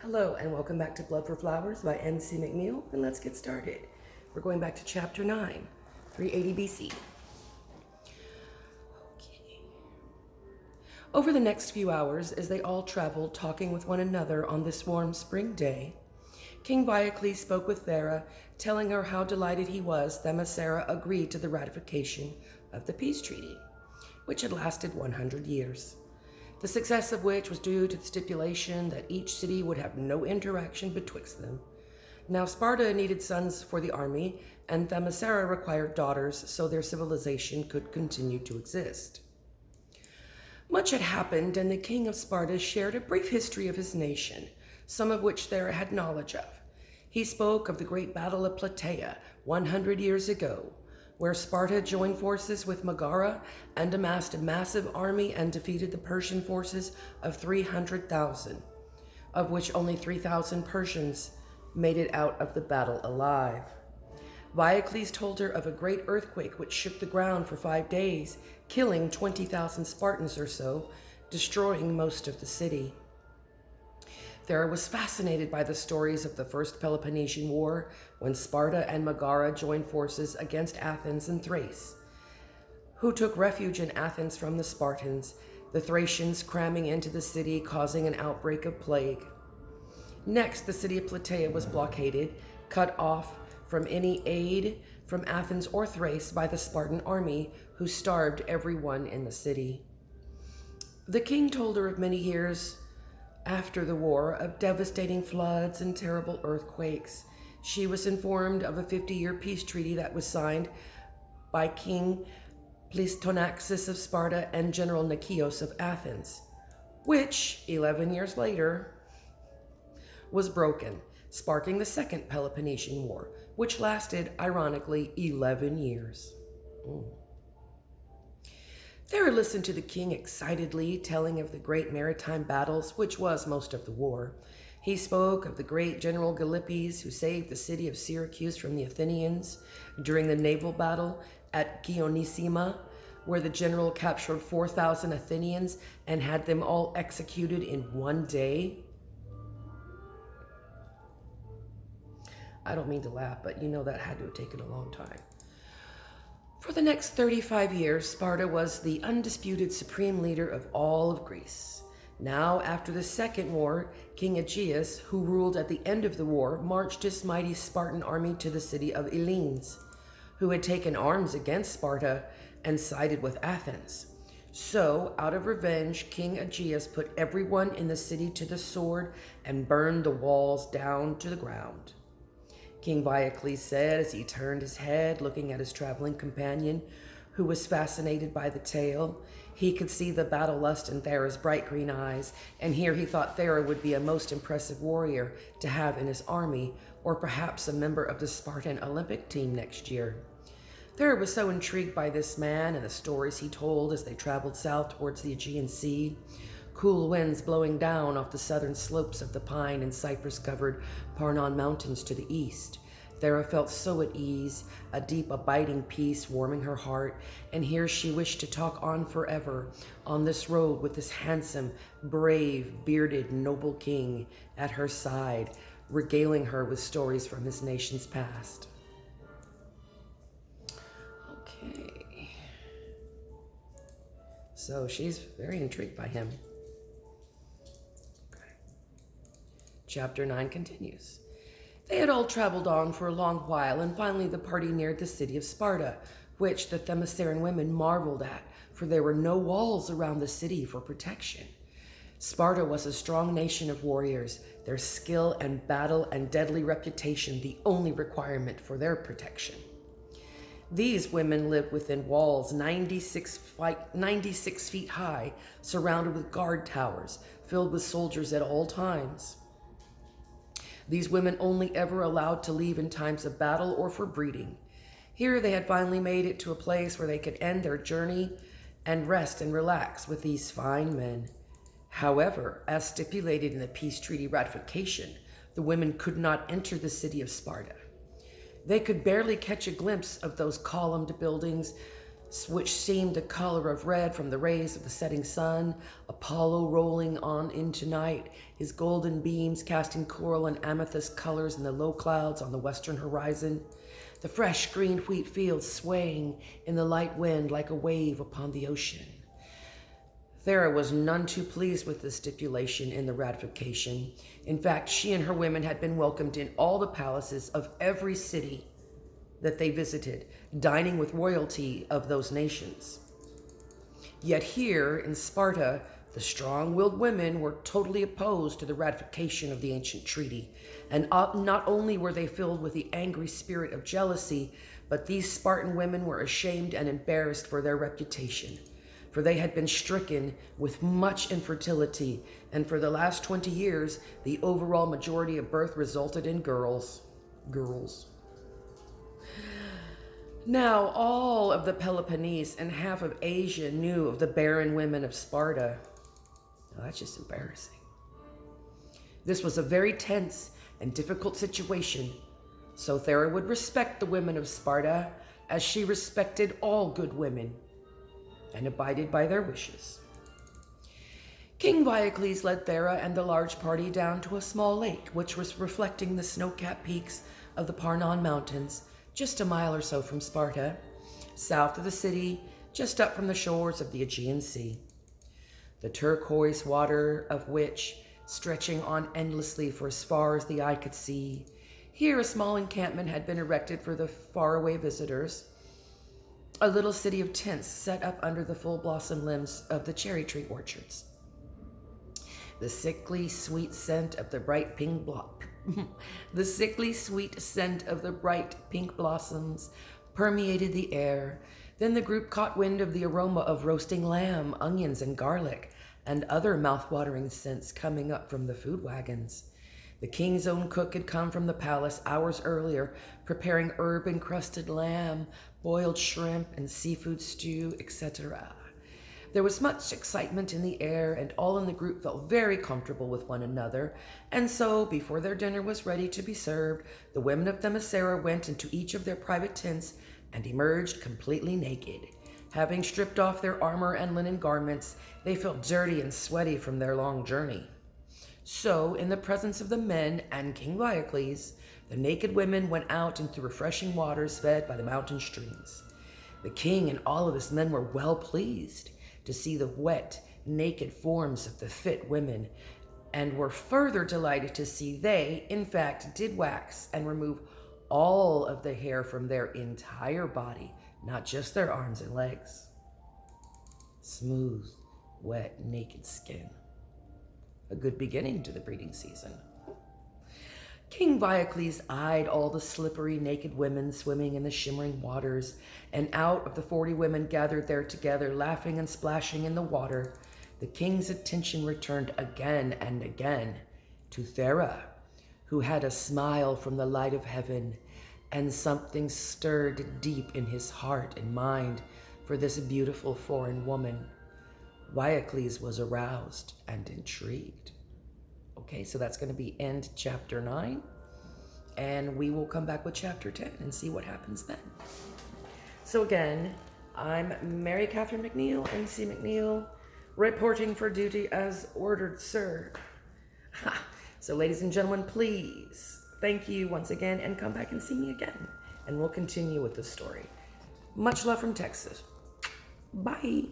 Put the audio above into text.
Hello and welcome back to Blood for Flowers by M.C.McNeel, and let's get started. We're going back to chapter 9, 380 BC. Okay. Over the next few hours, as they all traveled talking with one another on this warm spring day, King Viacles spoke with Thera, telling her how delighted he was Themyscira agreed to the ratification of the peace treaty, which had lasted 100 years. The success of which was due to the stipulation that each city would have no interaction betwixt them. Now Sparta needed sons for the army, and Themyscira required daughters so their civilization could continue to exist. Much had happened, and the king of Sparta shared a brief history of his nation, some of which Thera had knowledge of. He spoke of the great battle of Plataea 100 years ago, where Sparta joined forces with Megara and amassed a massive army and defeated the Persian forces of 300,000, of which only 3,000 Persians made it out of the battle alive. Viacles told her of a great earthquake which shook the ground for 5 days, killing 20,000 Spartans or so, destroying most of the city. Thera was fascinated by the stories of the First Peloponnesian War, when Sparta and Megara joined forces against Athens and Thrace, who took refuge in Athens from the Spartans, the Thracians cramming into the city, causing an outbreak of plague. Next, the city of Plataea was blockaded, cut off from any aid from Athens or Thrace by the Spartan army, who starved everyone in the city. The king told her of many years after the war, of devastating floods and terrible earthquakes. She was informed of a 50-year peace treaty that was signed by King Pleistonaxis of Sparta and General Nikios of Athens, which, 11 years later, was broken, sparking the Second Peloponnesian War, which lasted, ironically, 11 years. Thera listened to the king excitedly, telling of the great maritime battles, which was most of the war. He spoke of the great General Gylippes, who saved the city of Syracuse from the Athenians during the naval battle at Gionissima, where the general captured 4,000 Athenians and had them all executed in one day. I don't mean to laugh, but you know that had to have taken a long time. For the next 35 years, Sparta was the undisputed supreme leader of all of Greece. Now, after the Second War, King Aegeus, who ruled at the end of the war, marched his mighty Spartan army to the city of Hellenes, who had taken arms against Sparta and sided with Athens. So, out of revenge, King Aegeus put everyone in the city to the sword and burned the walls down to the ground. King Viacles said as he turned his head, looking at his traveling companion, who was fascinated by the tale. He could see the battle lust in Thera's bright green eyes, and here he thought Thera would be a most impressive warrior to have in his army, or perhaps a member of the Spartan Olympic team next year. Thera was so intrigued by this man and the stories he told as they traveled south towards the Aegean Sea. Cool winds blowing down off the southern slopes of the pine and cypress-covered Parnon Mountains to the east. Thera felt so at ease, a deep, abiding peace warming her heart, and here she wished to talk on forever on this road with this handsome, brave, bearded, noble king at her side, regaling her with stories from his nation's past. Okay. So she's very intrigued by him. Chapter 9 continues. They had all traveled on for a long while, and finally the party neared the city of Sparta, which the Themysciran women marveled at, for there were no walls around the city for protection. Sparta was a strong nation of warriors, their skill and battle and deadly reputation the only requirement for their protection. These women lived within walls 96 feet high, surrounded with guard towers, filled with soldiers at all times. These women only ever allowed to leave in times of battle or for breeding. Here they had finally made it to a place where they could end their journey and rest and relax with these fine men. However, as stipulated in the peace treaty ratification, the women could not enter the city of Sparta. They could barely catch a glimpse of those columned buildings which seemed the color of red from the rays of the setting sun, Apollo rolling on into night, his golden beams casting coral and amethyst colors in the low clouds on the western horizon, the fresh green wheat fields swaying in the light wind like a wave upon the ocean. Thera was none too pleased with the stipulation in the ratification. In fact, she and her women had been welcomed in all the palaces of every city that they visited, dining with royalty of those nations. Yet here in Sparta, the strong-willed women were totally opposed to the ratification of the ancient treaty, and not only were they filled with the angry spirit of jealousy, but these Spartan women were ashamed and embarrassed for their reputation, for they had been stricken with much infertility, and for the last 20 years, the overall majority of birth resulted in girls. Now, all of the Peloponnese and half of Asia knew of the barren women of Sparta. Now, that's just embarrassing. This was a very tense and difficult situation, so Thera would respect the women of Sparta as she respected all good women and abided by their wishes. King Viacles led Thera and the large party down to a small lake, which was reflecting the snow-capped peaks of the Parnon Mountains, just a mile or so from Sparta, south of the city, just up from the shores of the Aegean Sea. The turquoise water of which, stretching on endlessly for as far as the eye could see. Here a small encampment had been erected for the faraway visitors, a little city of tents set up under the full blossom limbs of the cherry tree orchards. The sickly sweet scent of the bright pink blossoms permeated the air. Then the group caught wind of the aroma of roasting lamb, onions, and garlic, and other mouth-watering scents coming up from the food wagons. The king's own cook had come from the palace hours earlier, preparing herb-encrusted lamb, boiled shrimp, and seafood stew, etc. There was much excitement in the air, and all in the group felt very comfortable with one another. And so, before their dinner was ready to be served, the women of Themyscira went into each of their private tents and emerged completely naked. Having stripped off their armor and linen garments, they felt dirty and sweaty from their long journey. So, in the presence of the men and King Viacles, the naked women went out into refreshing waters fed by the mountain streams. The king and all of his men were well pleased to see the wet, naked forms of the fit women, and were further delighted to see they, in fact, did wax and remove all of the hair from their entire body, not just their arms and legs. Smooth, wet, naked skin. A good beginning to the breeding season. King Viacles eyed all the slippery, naked women swimming in the shimmering waters, and out of the 40 women gathered there together, laughing and splashing in the water, the king's attention returned again and again to Thera, who had a smile from the light of heaven, and something stirred deep in his heart and mind for this beautiful foreign woman. Viacles was aroused and intrigued. Okay, so that's going to be end chapter 9, and we will come back with chapter 10 and see what happens then. So again, I'm Mary Catherine McNeel, M.C.McNeel, reporting for duty as ordered, sir. So ladies and gentlemen, please, thank you once again, and come back and see me again, and we'll continue with the story. Much love from Texas. Bye.